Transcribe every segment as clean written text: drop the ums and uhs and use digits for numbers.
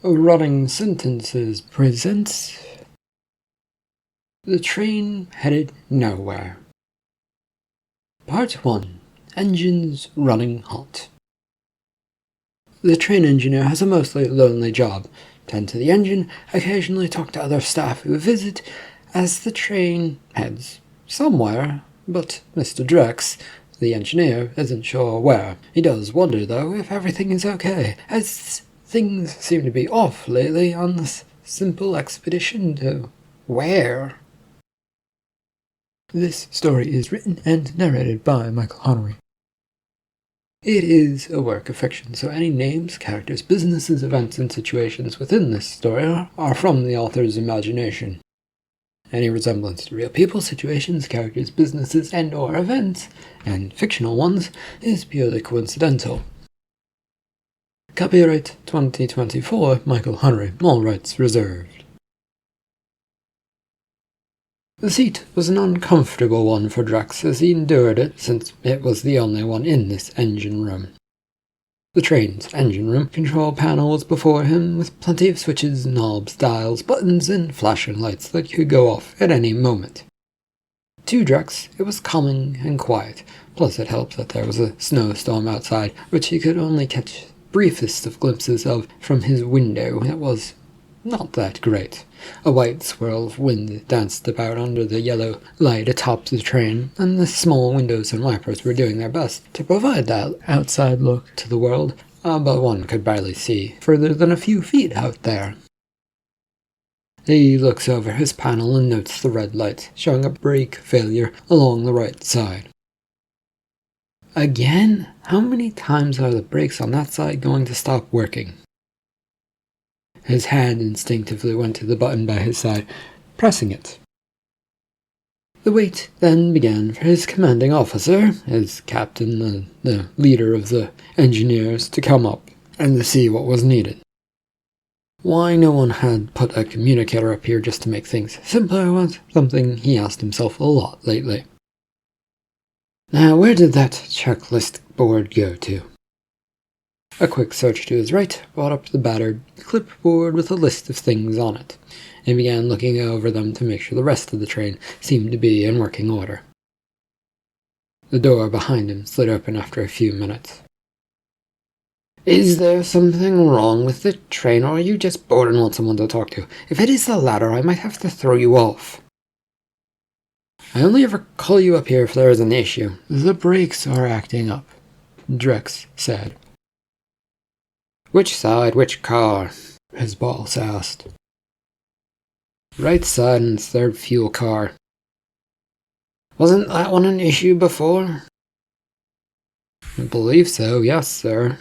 Running Sentences presents The Train Headed Nowhere. Part 1. Engines Running Hot. The train engineer has a mostly lonely job. Tend to the engine, occasionally talk to other staff who visit as the train heads somewhere, but Mr. Drex, the engineer, isn't sure where. He does wonder, though, if everything is okay, as things seem to be off lately on this simple expedition to where? This story is written and narrated by Michael Honnery. It is a work of fiction, so any names, characters, businesses, events, and situations within this story are from the author's imagination. Any resemblance to real people, situations, characters, businesses, and/or events, and fictional ones, is purely coincidental. Copyright 2024, Michael Honnery, all rights reserved. The seat was an uncomfortable one for Drex as he endured it, since it was the only one in this engine room. The train's engine room control panel was before him, with plenty of switches, knobs, dials, buttons, and flashing lights that could go off at any moment. To Drex, it was calming and quiet, plus it helped that there was a snowstorm outside, which he could only catch briefest of glimpses of from his window. It was not that great. A white swirl of wind danced about under the yellow light atop the train, and the small windows and wipers were doing their best to provide that outside look to the world, but one could barely see further than a few feet out there. He looks over his panel and notes the red light, showing a brake failure along the right side. Again? How many times are the brakes on that side going to stop working? His hand instinctively went to the button by his side, pressing it. The wait then began for his commanding officer, his captain, the leader of the engineers, to come up and to see what was needed. Why no one had put a communicator up here just to make things simpler was something he asked himself a lot lately. Now, where did that checklist board go to? A quick search to his right brought up the battered clipboard with a list of things on it, and began looking over them to make sure the rest of the train seemed to be in working order. The door behind him slid open after a few minutes. Is there something wrong with the train, or are you just bored and want someone to talk to? If it is the latter, I might have to throw you off. I only ever call you up here if there is an issue. The brakes are acting up, Drex said. Which side, which car? His boss asked. Right side and third fuel car. Wasn't that one an issue before? I believe so, yes, sir.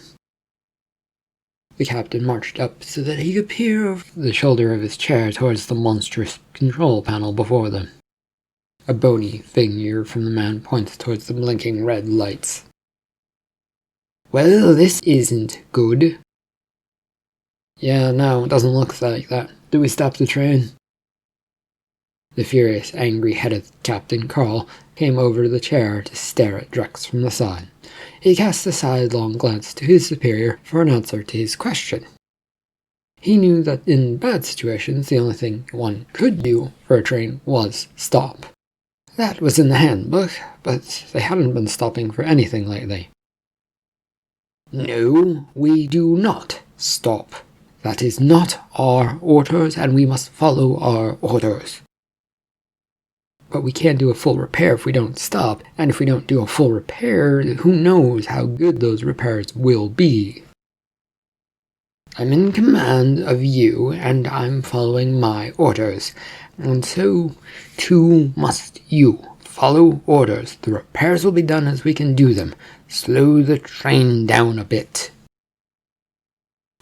The captain marched up so that he could peer over the shoulder of his chair towards the monstrous control panel before them. A bony finger from the man points towards the blinking red lights. Well, this isn't good. Yeah, no, it doesn't look like that. Do we stop the train? The furious, angry-headed Captain Carl came over to the chair to stare at Drex from the side. He cast a sidelong glance to his superior for an answer to his question. He knew that in bad situations, the only thing one could do for a train was stop. That was in the handbook, but they hadn't been stopping for anything lately. No, we do not stop. That is not our orders, and we must follow our orders. But we can't do a full repair if we don't stop, and if we don't do a full repair, who knows how good those repairs will be. I'm in command of you, and I'm following my orders, and so, too, must you. Follow orders. The repairs will be done as we can do them. Slow the train down a bit.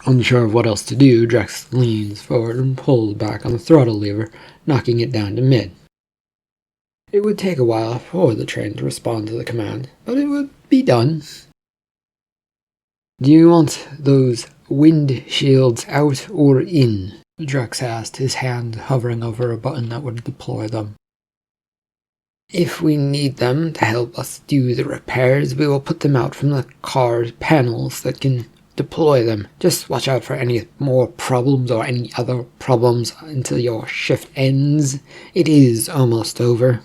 Unsure of what else to do, Drex leans forward and pulls back on the throttle lever, knocking it down to mid. It would take a while for the train to respond to the command, but it would be done. Do you want those wind shields out or in? Drex asked, his hand hovering over a button that would deploy them. If we need them to help us do the repairs, we will put them out from the car's panels that can deploy them. Just watch out for any more problems or any other problems until your shift ends. It is almost over.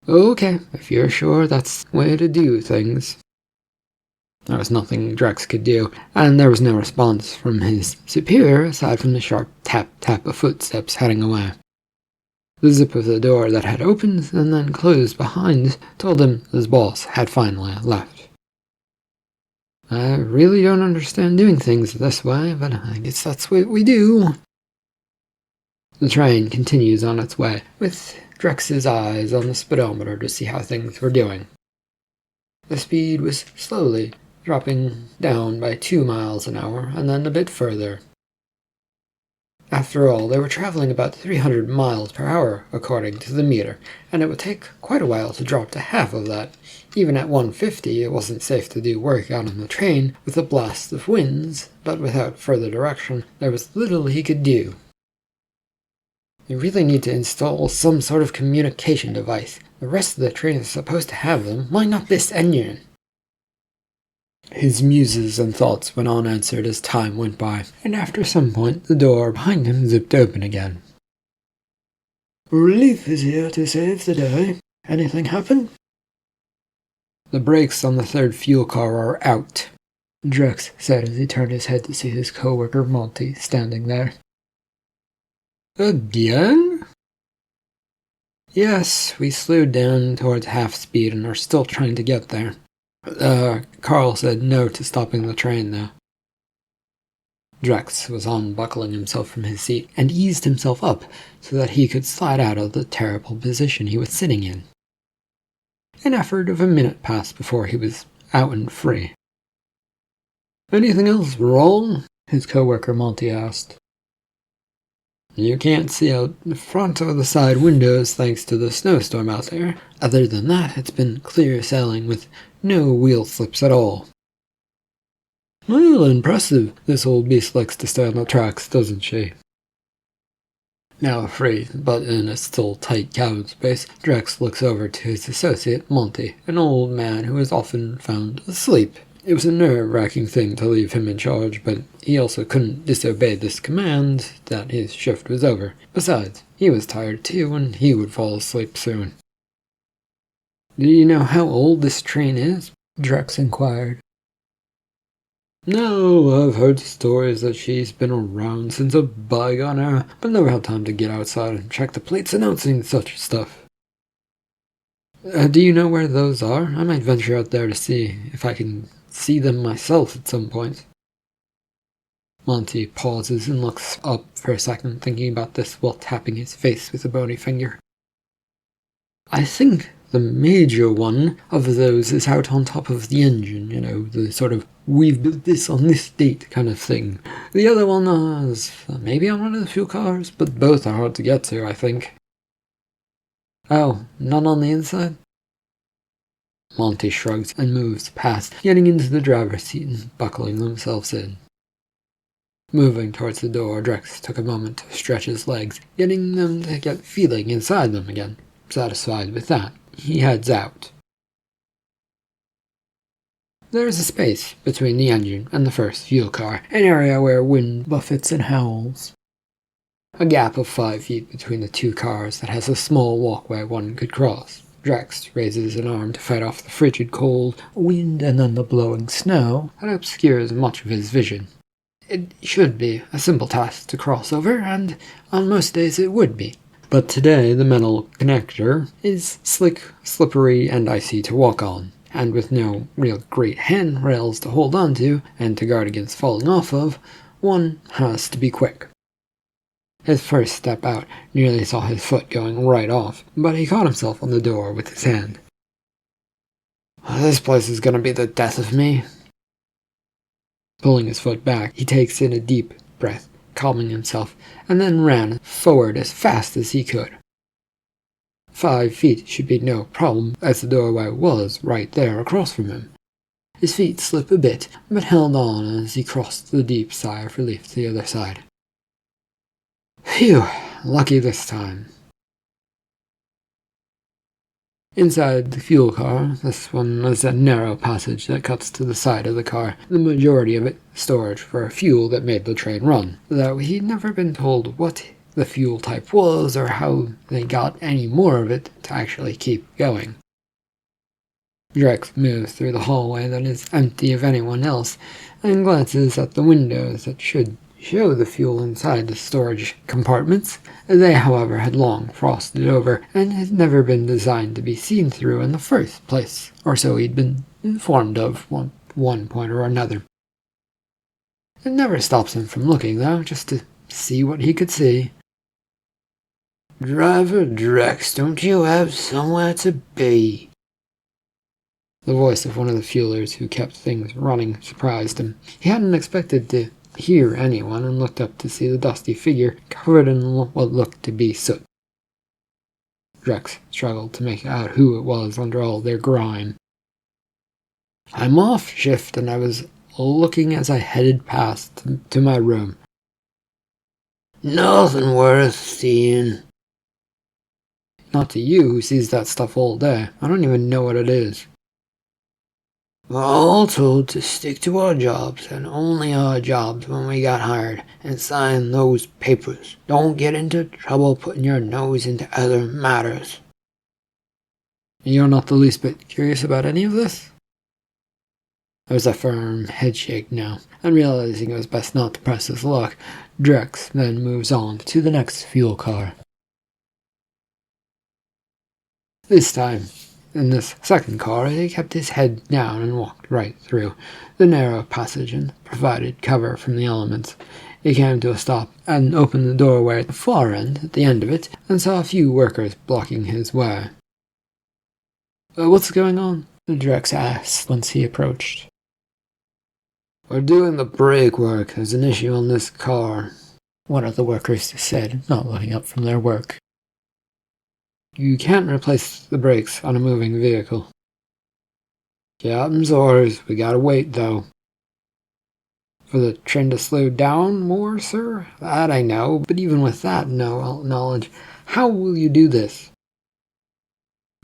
Okay, if you're sure that's the way to do things. There was nothing Drex could do, and there was no response from his superior aside from the sharp tap-tap of footsteps heading away. The zip of the door that had opened and then closed behind told him his boss had finally left. I really don't understand doing things this way, but I guess that's what we do. The train continues on its way, with Drex's eyes on the speedometer to see how things were doing. The speed was slowly dropping down by 2 miles an hour, and then a bit further. After all, they were traveling about 300 miles per hour, according to the meter, and it would take quite a while to drop to half of that. Even at 150, it wasn't safe to do work out on the train with a blast of winds, but without further direction, there was little he could do. You really need to install some sort of communication device. The rest of the train is supposed to have them. Why not this engine? His muses and thoughts went unanswered as time went by, and after some point the door behind him zipped open again. Relief is here to save the day. Anything happen? The brakes on the third fuel car are out, Drex said as he turned his head to see his co-worker Monty standing there. Again? Yes, we slowed down towards half speed and are still trying to get there. Carl said no to stopping the train, though. Drex was unbuckling himself from his seat and eased himself up so that he could slide out of the terrible position he was sitting in. An effort of a minute passed before he was out and free. Anything else wrong? His co-worker Monty asked. You can't see out the front or the side windows thanks to the snowstorm out there. Other than that, it's been clear sailing with no wheel slips at all. Well, impressive. This old beast likes to stay on the tracks, doesn't she? Now free, but in a still tight cabin space, Drex looks over to his associate, Monty, an old man who is often found asleep. It was a nerve-wracking thing to leave him in charge, but he also couldn't disobey this command that his shift was over. Besides, he was tired too, and he would fall asleep soon. Do you know how old this train is? Drex inquired. No, I've heard stories that she's been around since a bygone era, but never had time to get outside and check the plates announcing such stuff. Do you know where those are? I might venture out there to see if I can see them myself at some point. Monty pauses and looks up for a second, thinking about this while tapping his face with a bony finger. I think the major one of those is out on top of the engine, the sort of we've built this on this date kind of thing. The other one is maybe on one of the fuel cars, but both are hard to get to, I think. Oh, none on the inside? Monty shrugs and moves past, getting into the driver's seat and buckling themselves in. Moving towards the door, Drex took a moment to stretch his legs, getting them to get feeling inside them again. Satisfied with that, he heads out. There is a space between the engine and the first fuel car, an area where wind buffets and howls. A gap of 5 feet between the two cars that has a small walkway one could cross. Drex raises an arm to fight off the frigid cold wind and then the blowing snow that obscures much of his vision. It should be a simple task to cross over, and on most days it would be. But today the metal connector is slick, slippery, and icy to walk on, and with no real great handrails to hold onto and to guard against falling off of, one has to be quick. His first step out nearly saw his foot going right off, but he caught himself on the door with his hand. This place is gonna be the death of me. Pulling his foot back, he takes in a deep breath, calming himself, and then ran forward as fast as he could. 5 feet should be no problem, as the doorway was right there across from him. His feet slipped a bit, but held on as he crossed the deep sigh of relief to the other side. Phew, lucky this time. Inside the fuel car, this one was a narrow passage that cuts to the side of the car, the majority of it storage for fuel that made the train run, though he'd never been told what the fuel type was or how they got any more of it to actually keep going. Drex moves through the hallway that is empty of anyone else and glances at the windows that should show the fuel inside the storage compartments. They, however, had long frosted over and had never been designed to be seen through in the first place, or so he'd been informed of one point or another. It never stops him from looking, though, just to see what he could see. "Driver Drex, don't you have somewhere to be?" The voice of one of the fuelers who kept things running surprised him. He hadn't expected to hear anyone and looked up to see the dusty figure covered in what looked to be soot. Drex struggled to make out who it was under all their grime. "I'm off shift and I was looking as I headed past to my room." "Nothing worth seeing." "Not to you, who sees that stuff all day. I don't even know what it is." "We're all told to stick to our jobs, and only our jobs when we got hired, and sign those papers. Don't get into trouble putting your nose into other matters." "You're not the least bit curious about any of this?" There was a firm headshake now, and realizing it was best not to press his luck, Drex then moves on to the next fuel car. This time, in this second car, he kept his head down and walked right through the narrow passage and provided cover from the elements. He came to a stop and opened the doorway at the far end, at the end of it, and saw a few workers blocking his way. "What's going on?" Drex asked once he approached. "We're doing the brake work. There's an issue on this car," one of the workers said, not looking up from their work. "You can't replace the brakes on a moving vehicle." "Captain's orders. We gotta wait, though." "For the train to slow down more, sir? That I know, but even with that knowledge, how will you do this?"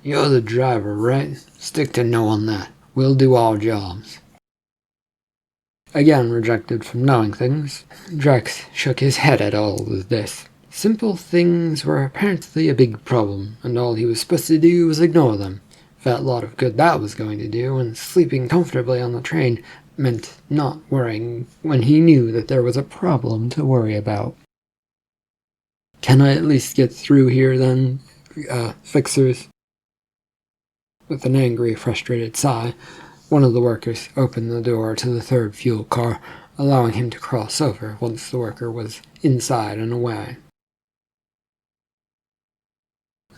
"You're the driver, right? Stick to knowing that. We'll do our jobs." Again rejected from knowing things, Drex shook his head at all of this. Simple things were apparently a big problem, and all he was supposed to do was ignore them. Felt a lot of good that was going to do, and sleeping comfortably on the train meant not worrying when he knew that there was a problem to worry about. "Can I at least get through here then, fixers?" With an angry, frustrated sigh, one of the workers opened the door to the third fuel car, allowing him to cross over once the worker was inside and away.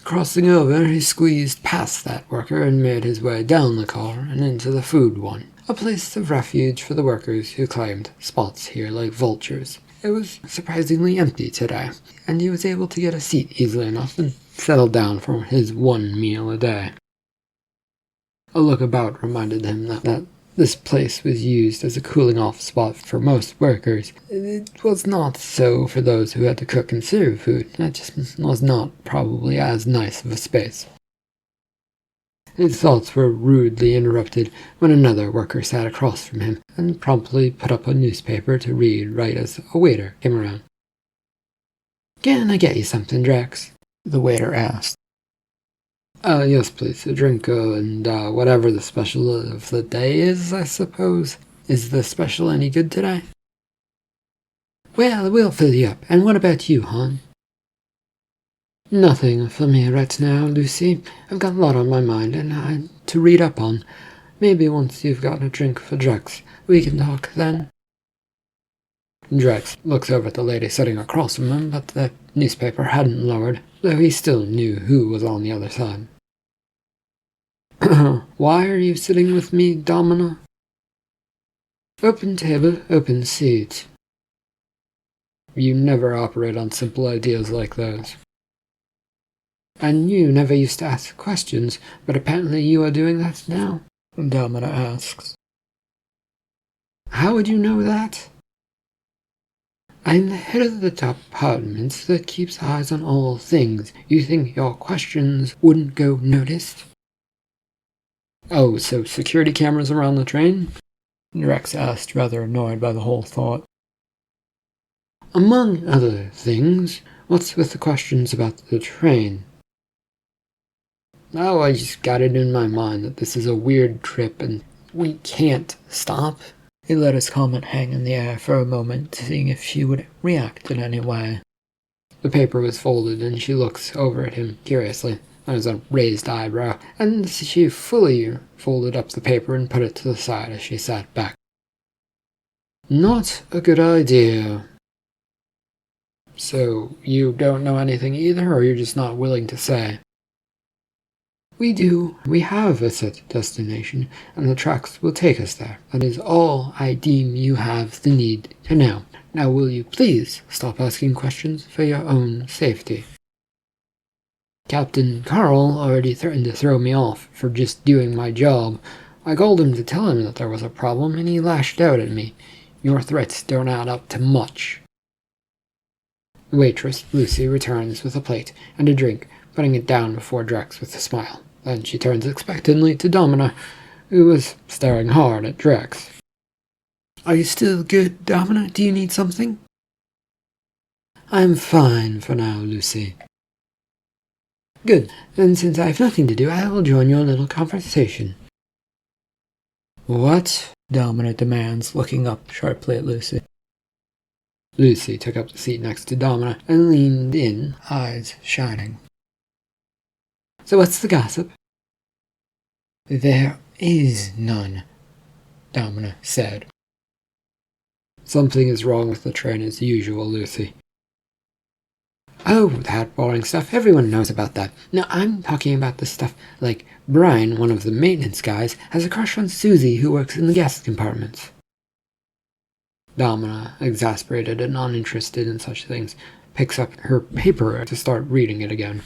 Crossing over, he squeezed past that worker and made his way down the car and into the food one, a place of refuge for the workers who claimed spots here like vultures. It was surprisingly empty today, and he was able to get a seat easily enough and settle down for his one meal a day. A look about reminded him that this place was used as a cooling-off spot for most workers. It was not so for those who had to cook and serve food. That just was not probably as nice of a space. His thoughts were rudely interrupted when another worker sat across from him and promptly put up a newspaper to read right as a waiter came around. "Can I get you something, Drex?" the waiter asked. Yes, please. A drink, and whatever the special of the day is, I suppose. Is the special any good today?" "Well, we'll fill you up. And what about you, hon?" "Nothing for me right now, Lucy. I've got a lot on my mind, and to read up on. Maybe once you've got a drink for Drex, we can talk then." Drex looks over at the lady sitting across from him, but the newspaper hadn't lowered, though he still knew who was on the other side. "Why are you sitting with me, Domina?" "Open table, open seat." "You never operate on simple ideas like those." "And you never used to ask questions, but apparently you are doing that now," Domina asks. "How would you know that?" "I'm the head of the department that keeps eyes on all things. You think your questions wouldn't go noticed?" Oh, so security cameras around the train? Drex asked, rather annoyed by the whole thought. Among other things, what's with the questions about the train? Oh, I just got it in my mind that this is a weird trip and we can't stop. He let his comment hang in the air for a moment, seeing if she would react in any way. The paper was folded, and she looked over at him curiously. There was a raised eyebrow, and she fully folded up the paper and put it to the side as she sat back. Not a good idea. So, you don't know anything either, or you're just not willing to say? We do. We have a set destination, and the tracks will take us there. That is all I deem you have the need to know. Now will you please stop asking questions for your own safety? Captain Carl already threatened to throw me off for just doing my job. I called him to tell him that there was a problem, and he lashed out at me. Your threats don't add up to much. The waitress, Lucy, returns with a plate and a drink, putting it down before Drex with a smile. Then she turns expectantly to Domina, who was staring hard at Drex. Are you still good, Domina? Do you need something? I'm fine for now, Lucy. Good. Then since I have nothing to do, I will join your little conversation. What? Domina demands, looking up sharply at Lucy. Lucy took up the seat next to Domina and leaned in, eyes shining. So what's the gossip? There is none, Domina said. Something is wrong with the train as usual, Lucy. Oh, that boring stuff. Everyone knows about that. No, I'm talking about the stuff like Brian, one of the maintenance guys, has a crush on Susie who works in the guest compartments. Domina, exasperated and uninterested in such things, picks up her paper to start reading it again.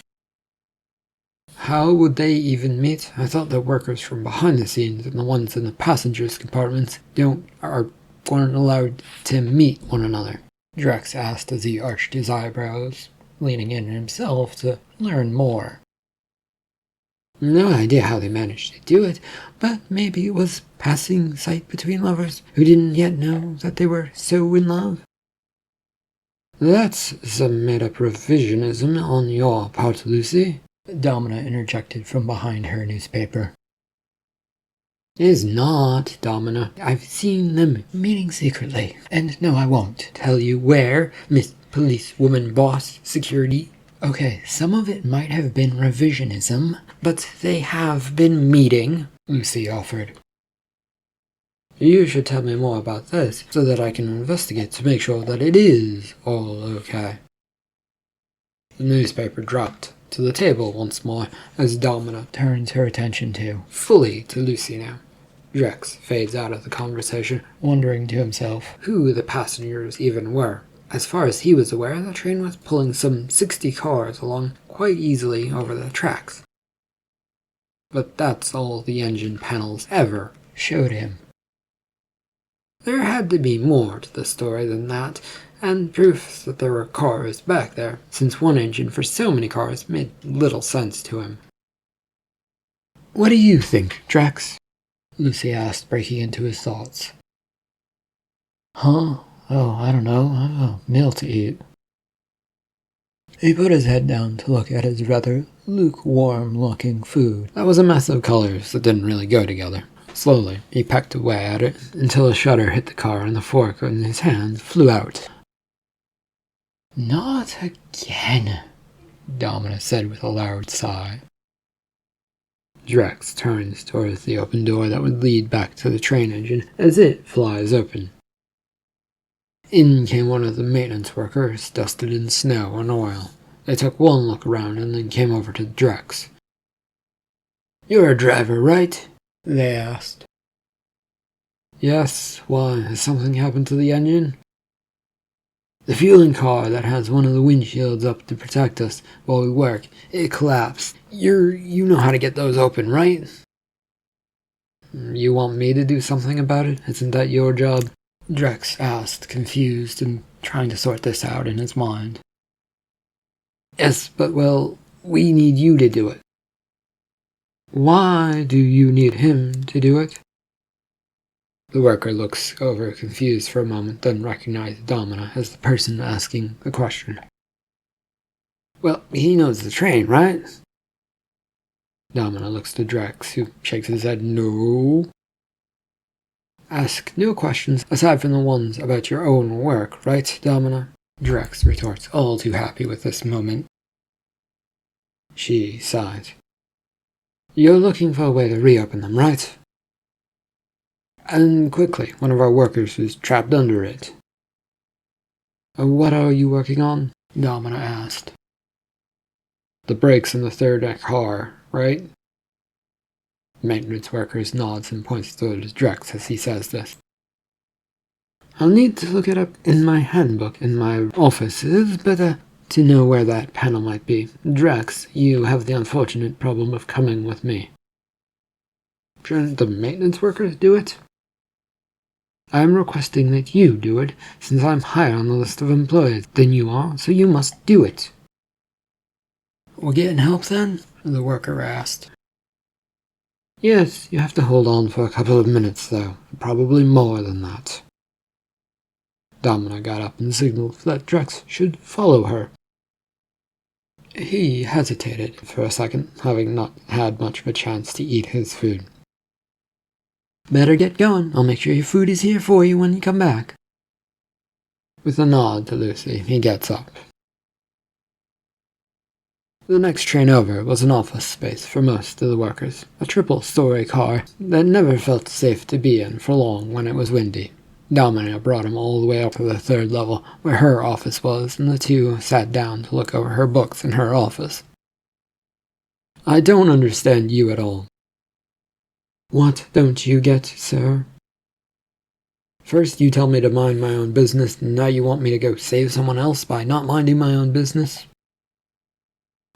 How would they even meet? I thought the workers from behind the scenes and the ones in the passengers' compartments weren't allowed to meet one another. Drex asked as he arched his eyebrows, leaning in himself to learn more. No idea how they managed to do it, but maybe it was passing sight between lovers who didn't yet know that they were so in love. That's some made-up revisionism on your part, Lucy, Domina interjected from behind her newspaper. It is not, Domina. I've seen them meeting secretly. And no, I won't tell you where, Miss Policewoman Boss Security. Okay, some of it might have been revisionism, but they have been meeting, Lucy offered. You should tell me more about this, so that I can investigate to make sure that it is all okay. The newspaper dropped to the table once more as Domina turns her attention fully to Lucy now. Drex fades out of the conversation, wondering to himself who the passengers even were. As far as he was aware, the train was pulling some 60 cars along quite easily over the tracks. But that's all the engine panels ever showed him. There had to be more to the story than that, and proofs that there were cars back there, since one engine for so many cars made little sense to him. What do you think, Drex? Lucy asked, breaking into his thoughts. Huh? Oh, I don't know. I have a meal to eat. He put his head down to look at his rather lukewarm-looking food. That was a mess of colors that didn't really go together. Slowly, he pecked away at it until a shutter hit the car and the fork in his hand flew out. Not again, Domina said with a loud sigh. Drex turns towards the open door that would lead back to the train engine as it flies open. In came one of the maintenance workers, dusted in snow and oil. They took one look around and then came over to Drex. You're a driver, right? They asked. Yes, why, has something happened to the engine? The fueling car that has one of the windshields up to protect us while we work, it collapsed. You know how to get those open, right? You want me to do something about it? Isn't that your job? Drex asked, confused and trying to sort this out in his mind. Yes, but well, we need you to do it. Why do you need him to do it? The worker looks over confused for a moment, then recognizes Domina as the person asking the question. Well, he knows the train, right? Domina looks to Drex, who shakes his head no. Ask no questions aside from the ones about your own work, right, Domina? Drex retorts, all too happy with this moment. She sighed. You're looking for a way to reopen them, right? And quickly, one of our workers is trapped under it. What are you working on? Domina asked. The brakes in the third car, right? Maintenance workers nods and points towards Drex as he says this. I'll need to look it up in my handbook in my office. It's better to know where that panel might be. Drex, you have the unfortunate problem of coming with me. Shouldn't the maintenance workers do it? I am requesting that you do it, since I'm higher on the list of employees than you are, so you must do it. We're getting help then? The worker asked. Yes, you have to hold on for a couple of minutes, though. Probably more than that. Domina got up and signaled that Drex should follow her. He hesitated for a second, having not had much of a chance to eat his food. Better get going. I'll make sure your food is here for you when you come back. With a nod to Lucy, he gets up. The next train over was an office space for most of the workers, a triple-story car that never felt safe to be in for long when it was windy. Domina brought him all the way up to the third level, where her office was, and the two sat down to look over her books in her office. I don't understand you at all. What don't you get, sir? First you tell me to mind my own business, and now you want me to go save someone else by not minding my own business?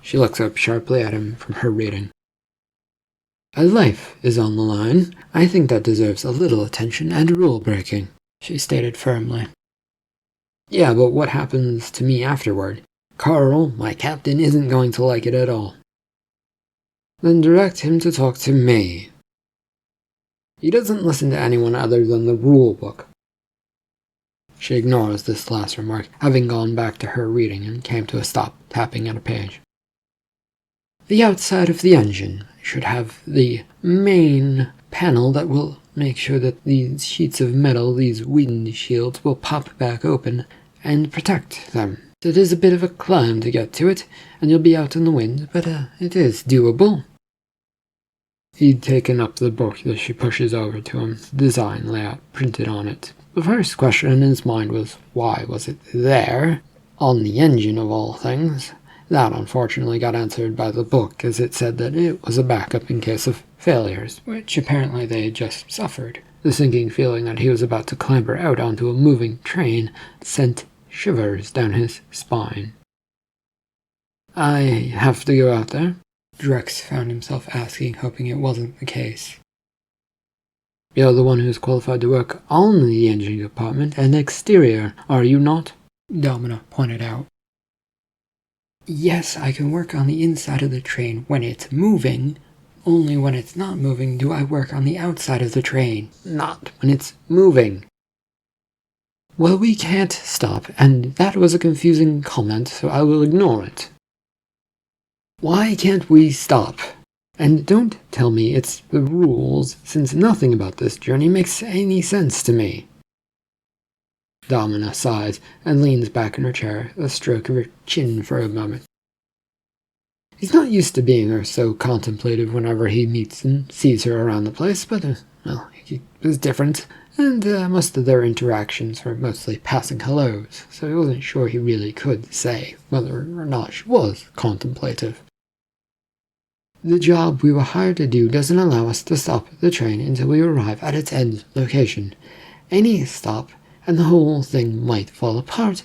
She looks up sharply at him from her reading. A life is on the line. I think that deserves a little attention and rule-breaking, she stated firmly. Yeah, but what happens to me afterward? Carl, my captain, isn't going to like it at all. Then direct him to talk to me. He doesn't listen to anyone other than the rule book. She ignores this last remark, having gone back to her reading, and came to a stop, tapping at a page. The outside of the engine should have the main panel that will make sure that these sheets of metal, these wind shields, will pop back open and protect them. It is a bit of a climb to get to it, and you'll be out in the wind, but it is doable. He'd taken up the book that she pushes over to him, the design layout printed on it. The first question in his mind was, why was it there? On the engine of all things. That unfortunately got answered by the book, as it said that it was a backup in case of failures, which apparently they had just suffered. The sinking feeling that he was about to clamber out onto a moving train sent shivers down his spine. I have to go out there? Drex found himself asking, hoping it wasn't the case. You're the one who's qualified to work on the engine compartment and exterior, are you not? Domina pointed out. Yes, I can work on the inside of the train when it's moving. Only when it's not moving do I work on the outside of the train, not when it's moving. Well, we can't stop, and that was a confusing comment, so I will ignore it. Why can't we stop? And don't tell me it's the rules, since nothing about this journey makes any sense to me. Domina sighs and leans back in her chair, a stroke of her chin for a moment. He's not used to being her so contemplative whenever he meets and sees her around the place, but, he was different, and most of their interactions were mostly passing hellos, so he wasn't sure he really could say whether or not she was contemplative. The job we were hired to do doesn't allow us to stop the train until we arrive at its end location. Any stop, and the whole thing might fall apart,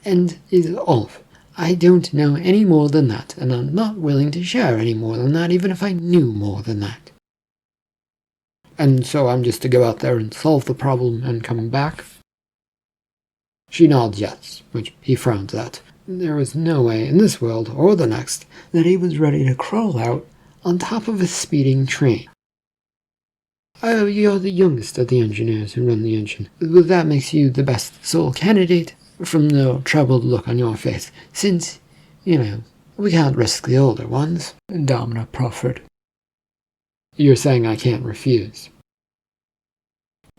and is off. I don't know any more than that, and I'm not willing to share any more than that, even if I knew more than that. And so I'm just to go out there and solve the problem and come back? She nods yes, which he frowns at. There was no way in this world, or the next, that he was ready to crawl out on top of a speeding train. Oh, you're the youngest of the engineers who run the engine. Well, that makes you the best sole candidate from the troubled look on your face, since, we can't risk the older ones, Domina proffered. You're saying I can't refuse.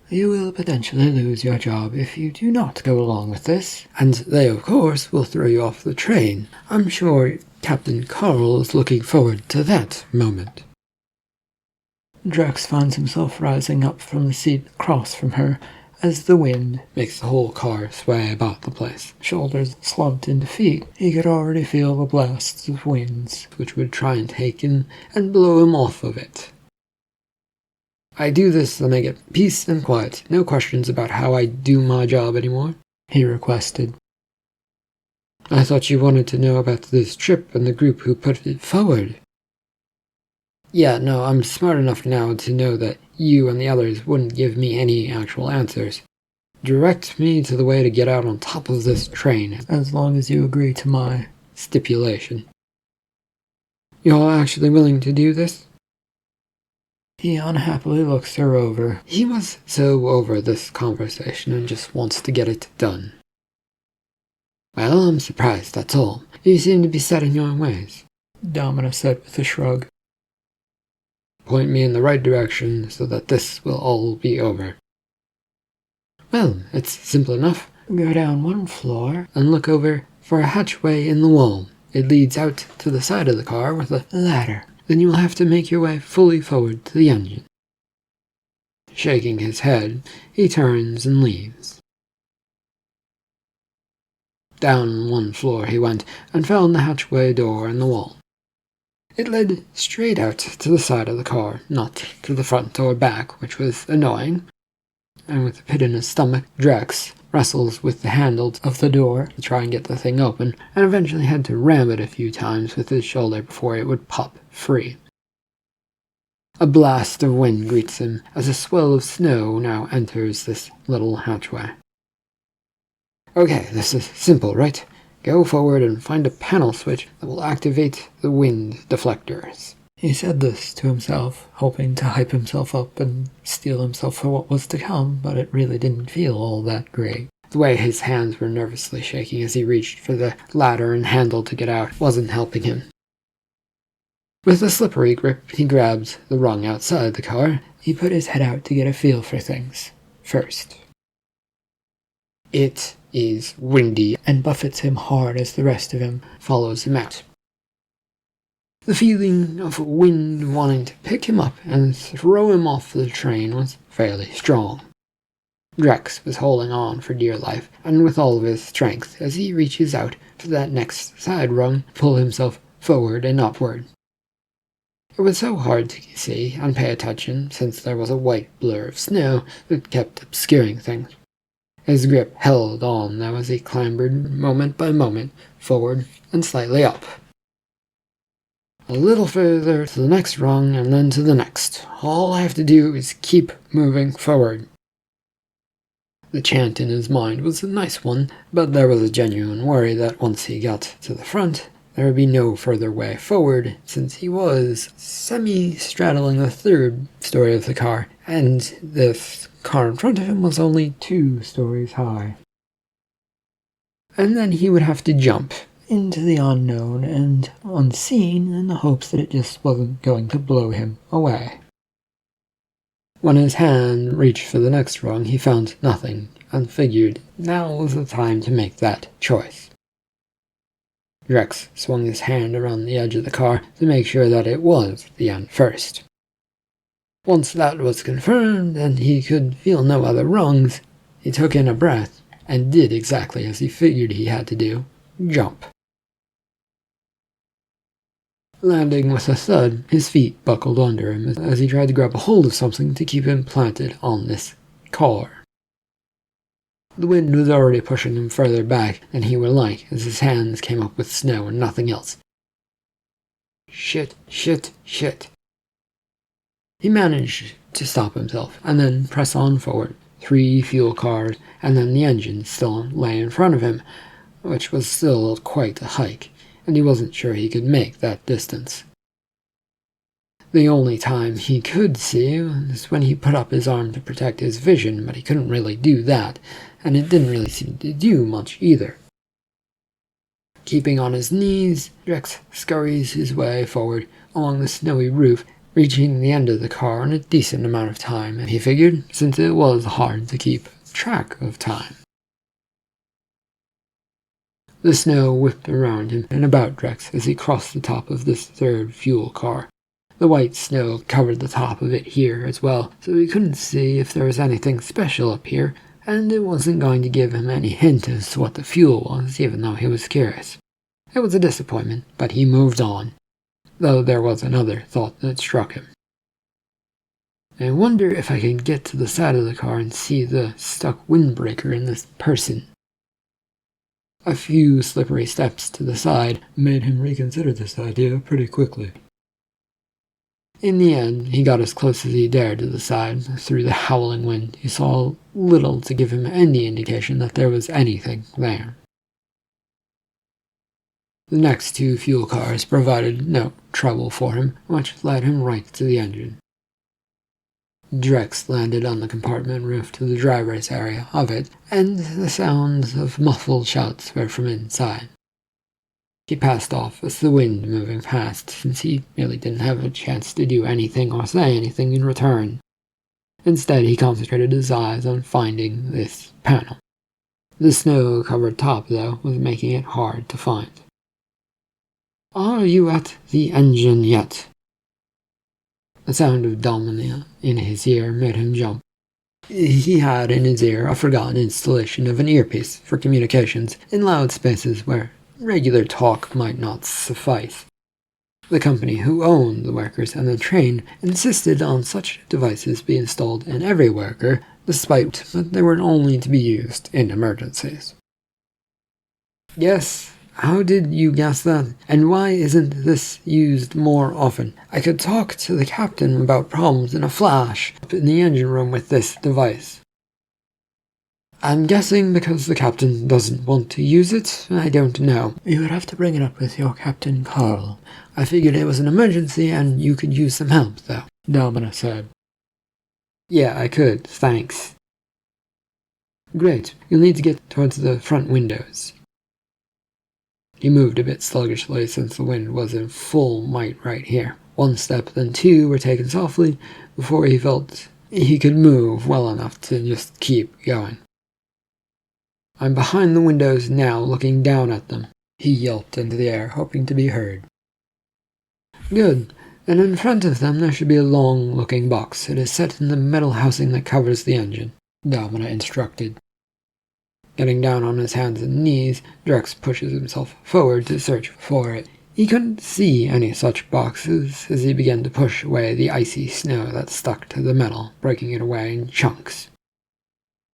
You will potentially lose your job if you do not go along with this, and they, of course, will throw you off the train. I'm sure Captain Carl is looking forward to that moment. Drex finds himself rising up from the seat across from her as the wind makes the whole car sway about the place. Shoulders slumped into feet, he could already feel the blasts of winds which would try and take him and blow him off of it. I do this to make it peace and quiet, no questions about how I do my job anymore, he requested. I thought you wanted to know about this trip and the group who put it forward. Yeah, no, I'm smart enough now to know that you and the others wouldn't give me any actual answers. Direct me to the way to get out on top of this train, as long as you agree to my stipulation. You're actually willing to do this? He unhappily looks her over. He was so over this conversation and just wants to get it done. Well, I'm surprised, that's all. You seem to be set in your ways, Domina said with a shrug. Point me in the right direction so that this will all be over. Well, it's simple enough. Go down one floor and look over for a hatchway in the wall. It leads out to the side of the car with a ladder. Then you will have to make your way fully forward to the engine. Shaking his head, he turns and leaves. Down one floor he went and found the hatchway door in the wall. It led straight out to the side of the car, not to the front or back, which was annoying. And with a pit in his stomach, Drex wrestles with the handle of the door to try and get the thing open, and eventually had to ram it a few times with his shoulder before it would pop free. A blast of wind greets him as a swell of snow now enters this little hatchway. Okay, this is simple, right? Go forward and find a panel switch that will activate the wind deflectors. He said this to himself, hoping to hype himself up and steel himself for what was to come, but it really didn't feel all that great. The way his hands were nervously shaking as he reached for the ladder and handle to get out wasn't helping him. With a slippery grip, he grabbed the rung outside the car. He put his head out to get a feel for things first. It is windy and buffets him hard as the rest of him follows him out. The feeling of wind wanting to pick him up and throw him off the train was fairly strong. Drex was holding on for dear life, and with all of his strength as he reaches out to that next side rung, pull himself forward and upward. It was so hard to see and pay attention since there was a white blur of snow that kept obscuring things. His grip held on though as he clambered moment by moment forward and slightly up. A little further to the next rung and then to the next. All I have to do is keep moving forward. The chant in his mind was a nice one, but there was a genuine worry that once he got to the front, there would be no further way forward, since he was semi-straddling the third story of the car, and the car in front of him was only 2 stories high. And then he would have to jump into the unknown and unseen in the hopes that it just wasn't going to blow him away. When his hand reached for the next rung, he found nothing and figured now was the time to make that choice. Drex swung his hand around the edge of the car to make sure that it was the end first. Once that was confirmed and he could feel no other rungs, he took in a breath and did exactly as he figured he had to do, jump. Landing with a thud, his feet buckled under him as he tried to grab a hold of something to keep him planted on this car. The wind was already pushing him further back than he would like as his hands came up with snow and nothing else. Shit, shit, shit. He managed to stop himself and then press on forward. 3 fuel cars and then the engine still lay in front of him, which was still quite a hike, and he wasn't sure he could make that distance. The only time he could see was when he put up his arm to protect his vision, but he couldn't really do that, and it didn't really seem to do much either. Keeping on his knees, Drex scurries his way forward along the snowy roof, reaching the end of the car in a decent amount of time, he figured, since it was hard to keep track of time. The snow whipped around him and about Drex as he crossed the top of this third fuel car. The white snow covered the top of it here as well, so he couldn't see if there was anything special up here, and it wasn't going to give him any hint as to what the fuel was, even though he was curious. It was a disappointment, but he moved on, though there was another thought that struck him. I wonder if I can get to the side of the car and see the stuck windbreaker in this person. A few slippery steps to the side made him reconsider this idea pretty quickly. In the end, he got as close as he dared to the side. Through the howling wind, he saw little to give him any indication that there was anything there. The next two fuel cars provided no trouble for him, which led him right to the engine. Drex landed on the compartment roof to the driver's area of it, and the sounds of muffled shouts were from inside. He passed off as the wind moving past, since he really didn't have a chance to do anything or say anything in return. Instead, he concentrated his eyes on finding this panel. The snow-covered top, though, was making it hard to find. "Are you at the engine yet?" The sound of Domina in his ear made him jump. He had in his ear a forgotten installation of an earpiece for communications in loud spaces where regular talk might not suffice. The company who owned the workers and the train insisted on such devices be installed in every worker, despite that they were only to be used in emergencies. "Yes, how did you guess that? And why isn't this used more often? I could talk to the captain about problems in a flash up in the engine room with this device." "I'm guessing because the captain doesn't want to use it. I don't know. You would have to bring it up with your Captain Carl. I figured it was an emergency and you could use some help, though," Domina said. "Yeah, I could, thanks." "Great. You'll need to get towards the front windows." He moved a bit sluggishly since the wind was in full might right here. One step, then two were taken softly before he felt he could move well enough to just keep going. "I'm behind the windows now, looking down at them," he yelped into the air, hoping to be heard. "Good. And in front of them there should be a long-looking box. It is set in the metal housing that covers the engine," Domina instructed. Getting down on his hands and knees, Drex pushes himself forward to search for it. He couldn't see any such boxes as he began to push away the icy snow that stuck to the metal, breaking it away in chunks.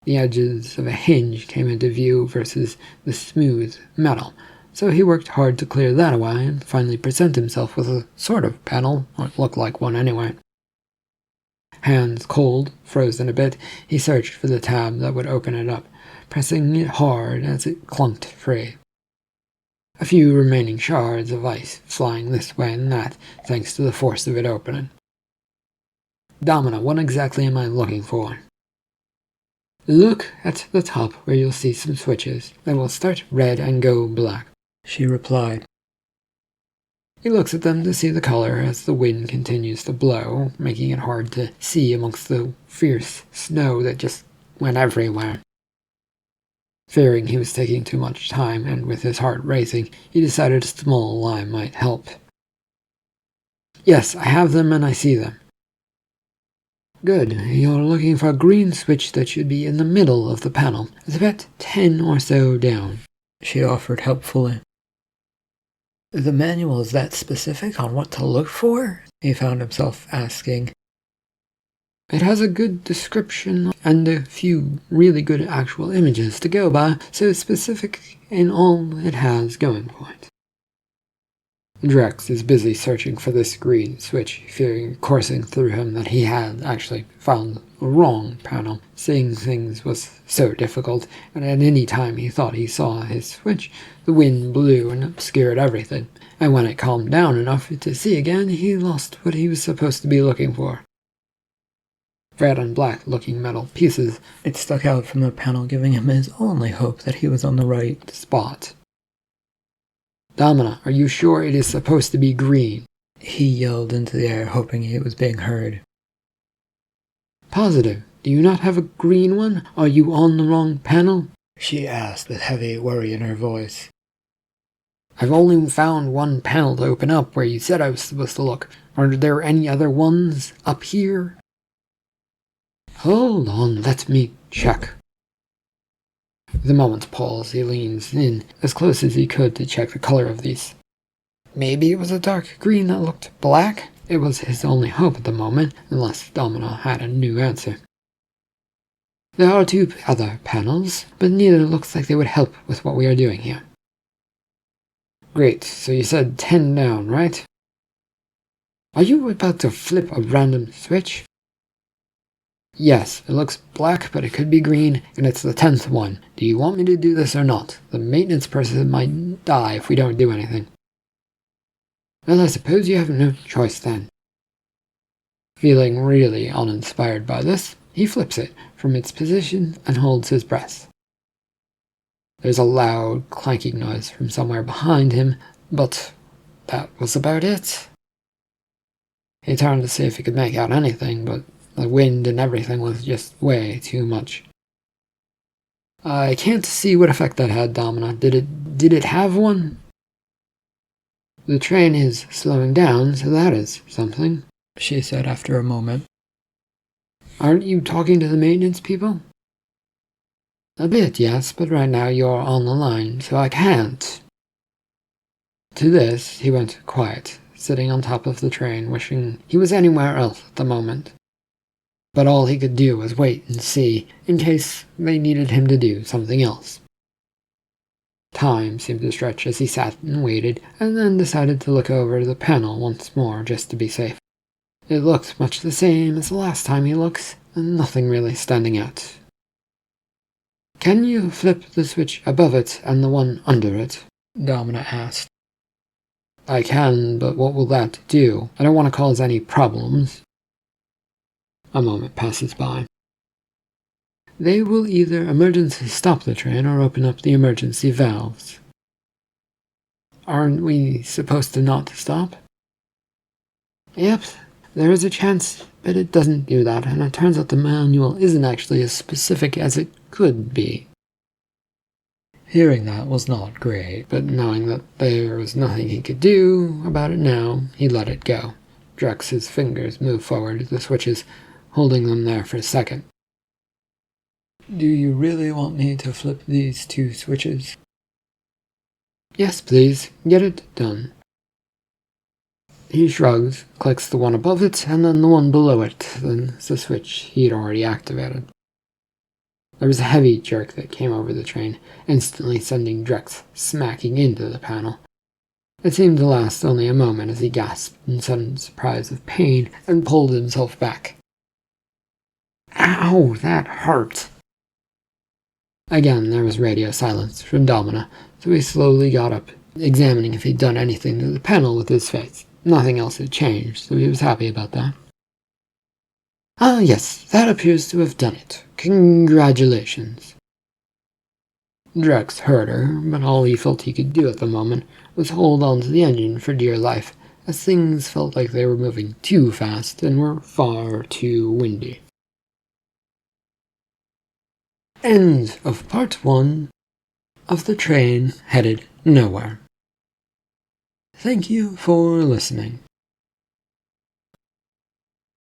The edges of a hinge came into view versus the smooth metal, so he worked hard to clear that away and finally present himself with a sort of panel, or it looked like one anyway. Hands cold, frozen a bit, he searched for the tab that would open it up, pressing it hard as it clunked free. A few remaining shards of ice flying this way and that, thanks to the force of it opening. "Domina, what exactly am I looking for?" "Look at the top where you'll see some switches. They will start red and go black," she replied. He looks at them to see the color as the wind continues to blow, making it hard to see amongst the fierce snow that just went everywhere. Fearing he was taking too much time, and with his heart racing, he decided a small lie might help. "Yes, I have them and I see them." "Good. You're looking for a green switch that should be in the middle of the panel. It's about 10 or so down," she offered helpfully. "The manual is that specific on what to look for?" he found himself asking. "It has a good description and a few really good actual images to go by, so it's specific in all it has going for it." Drex is busy searching for this green switch, fearing coursing through him that he had actually found wrong panel. Seeing things was so difficult, and at any time he thought he saw his switch, the wind blew and obscured everything, and when it calmed down enough to see again, he lost what he was supposed to be looking for. Red and black looking metal pieces. It stuck out from the panel, giving him his only hope that he was on the right spot. "Domina, are you sure it is supposed to be green?" He yelled into the air, hoping he was being heard. "Positive? Do you not have a green one? Are you on the wrong panel?" she asked with heavy worry in her voice. "I've only found one panel to open up where you said I was supposed to look. Are there any other ones up here?" "Hold on, let me check." The moment's pause, he leans in as close as he could to check the color of these. Maybe it was a dark green that looked black? It was his only hope at the moment, unless Domino had a new answer. "There are 2 other panels, but neither looks like they would help with what we are doing here." "Great, so you said 10 down, right? Are you about to flip a random switch?" "Yes, it looks black, but it could be green, and it's the 10th one. Do you want me to do this or not? The maintenance person might die if we don't do anything." "Well, I suppose you have no choice then." Feeling really uninspired by this, he flips it from its position and holds his breath. There's a loud clanking noise from somewhere behind him, but that was about it. He turned to see if he could make out anything, but the wind and everything was just way too much. "I can't see what effect that had, Domina. Did it have one?" "The train is slowing down, so that is something," she said after a moment. "Aren't you talking to the maintenance people?" "A bit, yes, but right now you're on the line, so I can't." To this, he went quiet, sitting on top of the train, wishing he was anywhere else at the moment. But all he could do was wait and see, in case they needed him to do something else. Time seemed to stretch as he sat and waited, and then decided to look over the panel once more just to be safe. It looked much the same as the last time he looked, and nothing really standing out. "Can you flip the switch above it and the one under it?" Domina asked. "I can, but what will that do? I don't want to cause any problems." A moment passes by. "They will either emergency stop the train or open up the emergency valves." "Aren't we supposed to not stop?" "Yep, there is a chance, but it doesn't do that, and it turns out the manual isn't actually as specific as it could be." Hearing that was not great, but knowing that there was nothing he could do about it now, he let it go. Drex's fingers moved forward to the switches, holding them there for a second. "Do you really want me to flip these 2 switches?" "Yes, please. Get it done." He shrugs, clicks the one above it, and then the one below it, then the switch he'd already activated. There was a heavy jerk that came over the train, instantly sending Drex smacking into the panel. It seemed to last only a moment as he gasped in sudden surprise of pain and pulled himself back. "Ow, that hurt!" Again there was radio silence from Domina, so he slowly got up, examining if he'd done anything to the panel with his face. Nothing else had changed, so he was happy about that. "Ah, yes, that appears to have done it. Congratulations." Drex heard her, but all he felt he could do at the moment was hold on to the engine for dear life, as things felt like they were moving too fast and were far too windy. End of part 1 of The Train Headed Nowhere. Thank you for listening.